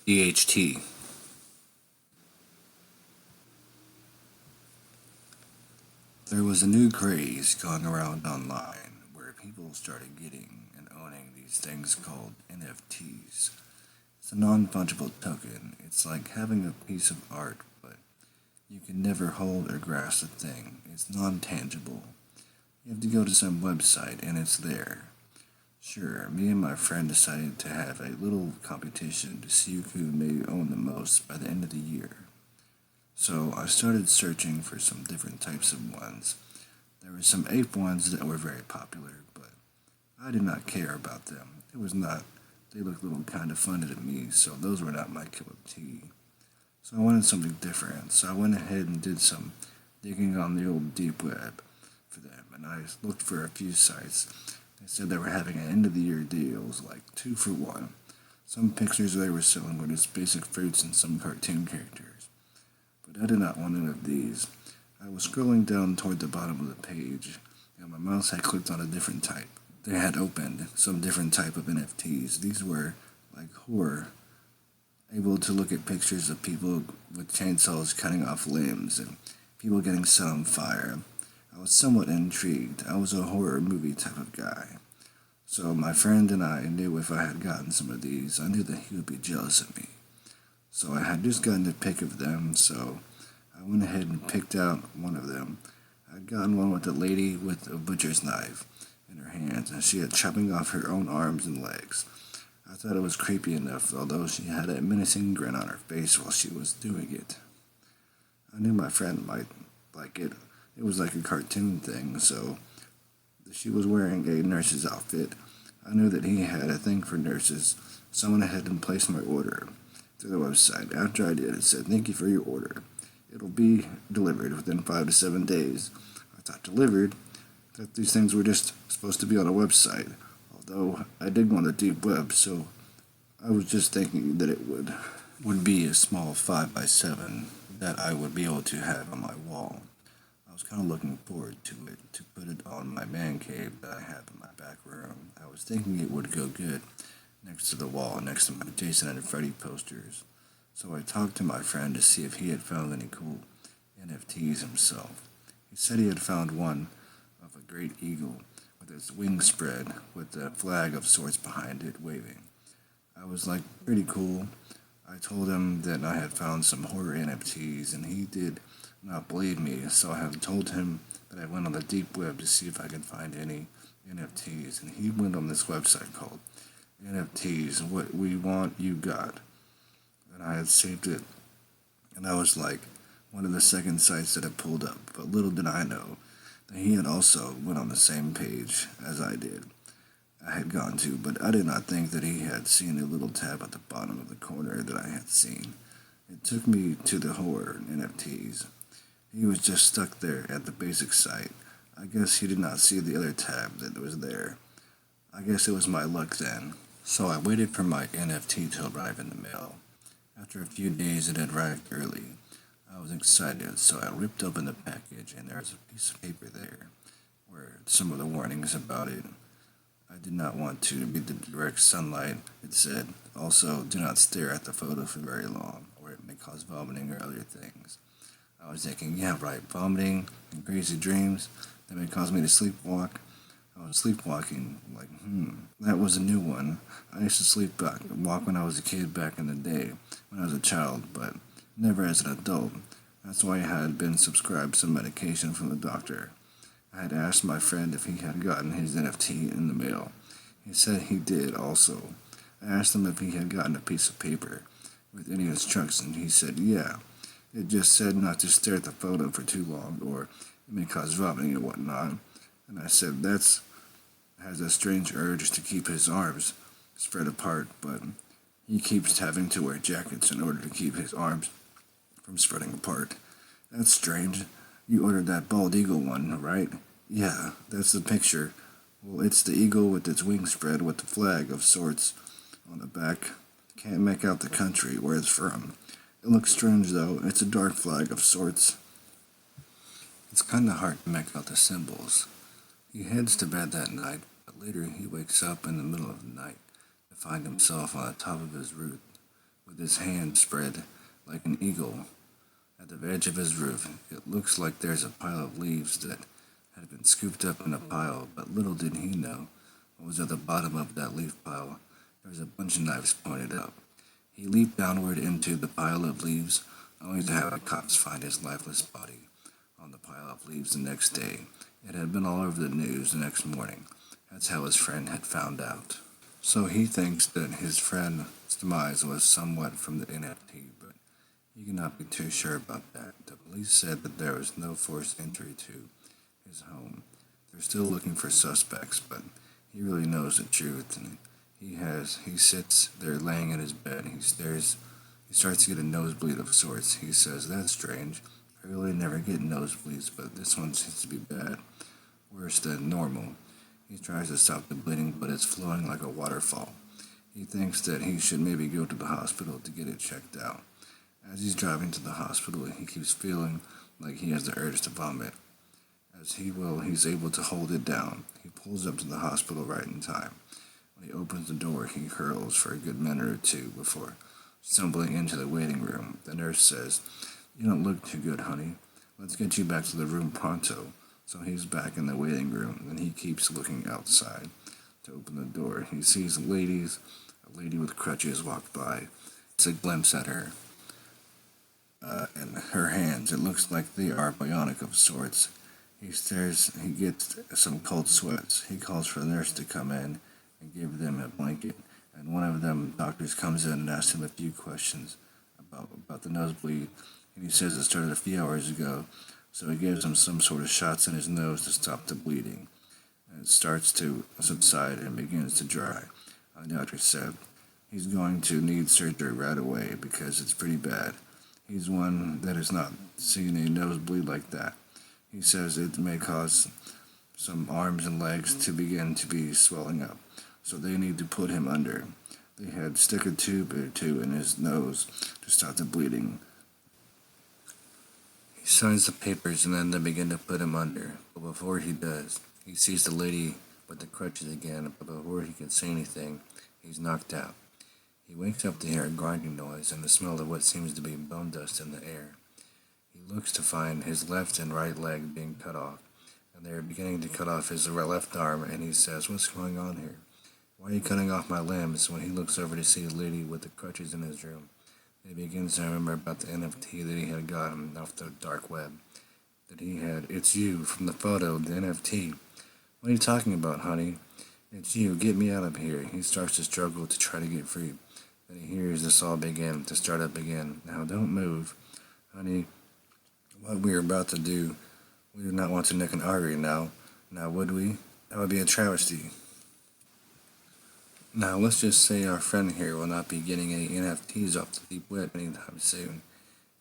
DHT. There was a new craze going around online where people started getting and owning these things called NFTs. It's a non fungible token. It's like having a piece of art, but you can never hold or grasp the thing. It's non tangible. You have to go to some website and it's there. Sure, me and my friend decided to have a little competition to see who may own the most by the end of the year. So I started searching for some different types of ones. There were some ape ones that were very popular, but I did not care about them. It was not, they looked a little kind of funny to me, so those were not my cup of tea. So I wanted something different, so I went ahead and did some digging on the old deep web for them, and I looked for a few sites. They said they were having an end of the year deals, like 2 for 1. Some pictures they were selling were just basic fruits and some cartoon characters. But I did not want any of these. I was scrolling down toward the bottom of the page, and my mouse had clicked on a different type. They had opened some different type of NFTs. These were like horror, able to look at pictures of people with chainsaws cutting off limbs and people getting set on fire. I was somewhat intrigued. I was a horror movie type of guy. So my friend and I knew if I had gotten some of these, I knew that he would be jealous of me. So I had just gotten a pic of them, so I went ahead and picked out one of them. I'd gotten one with a lady with a butcher's knife in her hands, and she had chopping off her own arms and legs. I thought it was creepy enough, although she had a menacing grin on her face while she was doing it. I knew my friend might like it. It was like a cartoon thing, so she was wearing a nurse's outfit. I knew that he had a thing for nurses, so I went ahead and placed my order through the website. After I did, it said, "Thank you for your order. It'll be delivered within 5 to 7 days." I thought delivered, that these things were just supposed to be on a website, although I did go on the deep web, so I was just thinking that it would be a small 5 by 7 that I would be able to have on my wall. I was kind of looking forward to it, to put it on my man cave that I have in my back room. I was thinking it would go good next to the wall, next to my Jason and Freddy posters. So I talked to my friend to see if he had found any cool NFTs himself. He said he had found one of a great eagle with its wings spread with a flag of sorts behind it waving. I was like, pretty cool. I told him that I had found some horror NFTs, and he did not believe me, so I have told him that I went on the deep web to see if I could find any NFTs, and he went on this website called NFTs, What We Want You Got, and I had saved it, and I was like one of the second sites that it pulled up, but little did I know that he had also went on the same page as I did. I had gone to, but I did not think that he had seen a little tab at the bottom of the corner that I had seen. It took me to the horror NFTs. He was just stuck there at the basic site. I guess he did not see the other tab that was there. I guess it was my luck then. So I waited for my NFT to arrive in the mail. After a few days, it had arrived early. I was excited, so I ripped open the package, and there was a piece of paper there where some of the warnings about it. I did not want to be the direct sunlight. It said, also, do not stare at the photo for very long, or it may cause vomiting or other things. I was thinking, yeah, right, vomiting and crazy dreams, that may cause me to sleepwalk. I was sleepwalking, like, that was a new one. I used to sleepwalk when I was a kid back in the day, when I was a child, but never as an adult. That's why I had been subscribed some medication from the doctor. I had asked my friend if he had gotten his NFT in the mail. He said he did also. I asked him if he had gotten a piece of paper with any instructions. He said, yeah. It just said not to stare at the photo for too long or it may cause vomiting and whatnot. And I said, that's has a strange urge to keep his arms spread apart, but he keeps having to wear jackets in order to keep his arms from spreading apart. That's strange. You ordered that bald eagle one, right? Yeah, that's the picture. Well, it's the eagle with its wings spread with the flag of sorts on the back. Can't make out the country where it's from. It looks strange though. It's a dark flag of sorts. It's kinda hard to make out the symbols. He heads to bed that night, but later he wakes up in the middle of the night to find himself on the top of his roof with his hand spread like an eagle at the edge of his roof. It looks like there's a pile of leaves that had been scooped up in a pile, but little did he know what was at the bottom of that leaf pile. There was a bunch of knives pointed up. He leaped downward into the pile of leaves, only to have the cops find his lifeless body on the pile of leaves the next day. It had been all over the news the next morning. That's how his friend had found out. So he thinks that his friend's demise was somewhat from the NFT, but he cannot be too sure about that. The police said that there was no forced entry to his home. They're still looking for suspects, but he really knows the truth, and he sits there laying in his bed. He starts to get a nosebleed of sorts. He says, "That's strange. I really never get nosebleeds, but this one seems to be bad, worse than normal." He tries to stop the bleeding, but it's flowing like a waterfall. He thinks that he should maybe go to the hospital to get it checked out. As he's driving to the hospital, he keeps feeling like he has the urge to vomit. He's able to hold it down. He pulls up to the hospital right in time. When he opens the door, he hurls for a good minute or two before stumbling into the waiting room. The nurse says, "You don't look too good, honey. Let's get you back to the room pronto." So he's back in the waiting room, and he keeps looking outside to open the door. He sees a lady with crutches walk by. It's a glimpse at her and her hands. It looks like they are bionic of sorts. He gets some cold sweats. He calls for the nurse to come in and give them a blanket. And one of them doctors comes in and asks him a few questions about the nosebleed. And he says it started a few hours ago. So he gives him some sort of shots in his nose to stop the bleeding. And it starts to subside and begins to dry. The doctor said he's going to need surgery right away because it's pretty bad. He's one that has not seen a nosebleed like that. He says it may cause some arms and legs to begin to be swelling up, so they need to put him under. They had stick a tube or two in his nose to stop the bleeding. He signs the papers and then they begin to put him under. But before he does, he sees the lady with the crutches again, but before he can say anything, he's knocked out. He wakes up to hear a grinding noise and the smell of what seems to be bone dust in the air. He looks to find his left and right leg being cut off, and they are beginning to cut off his left arm, and he says, "What's going on here? Why are you cutting off my limbs?" When he looks over to see a lady with the crutches in his room, he begins to remember about the NFT that he had gotten off the dark web. "It's you, from the photo, the NFT. What are you talking about, honey? It's you, get me out of here." He starts to struggle to try to get free. Then he hears this all begin to start up again. "Now don't move, honey. What we are about to do, we do not want to nick an artery now. Now would we? That would be a travesty. Now let's just say our friend here will not be getting any NFTs off the deep web anytime soon.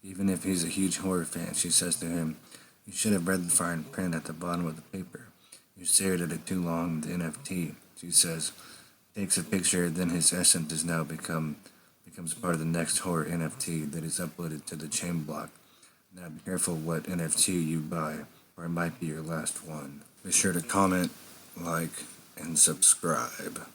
Even if he's a huge horror fan," she says to him. "You should have read the fine print at the bottom of the paper. You stared at it too long, the NFT," she says. Takes a picture, then his essence is now becomes part of the next horror NFT that is uploaded to the chain block. Now be careful what NFT you buy, or it might be your last one. Be sure to comment, like, and subscribe.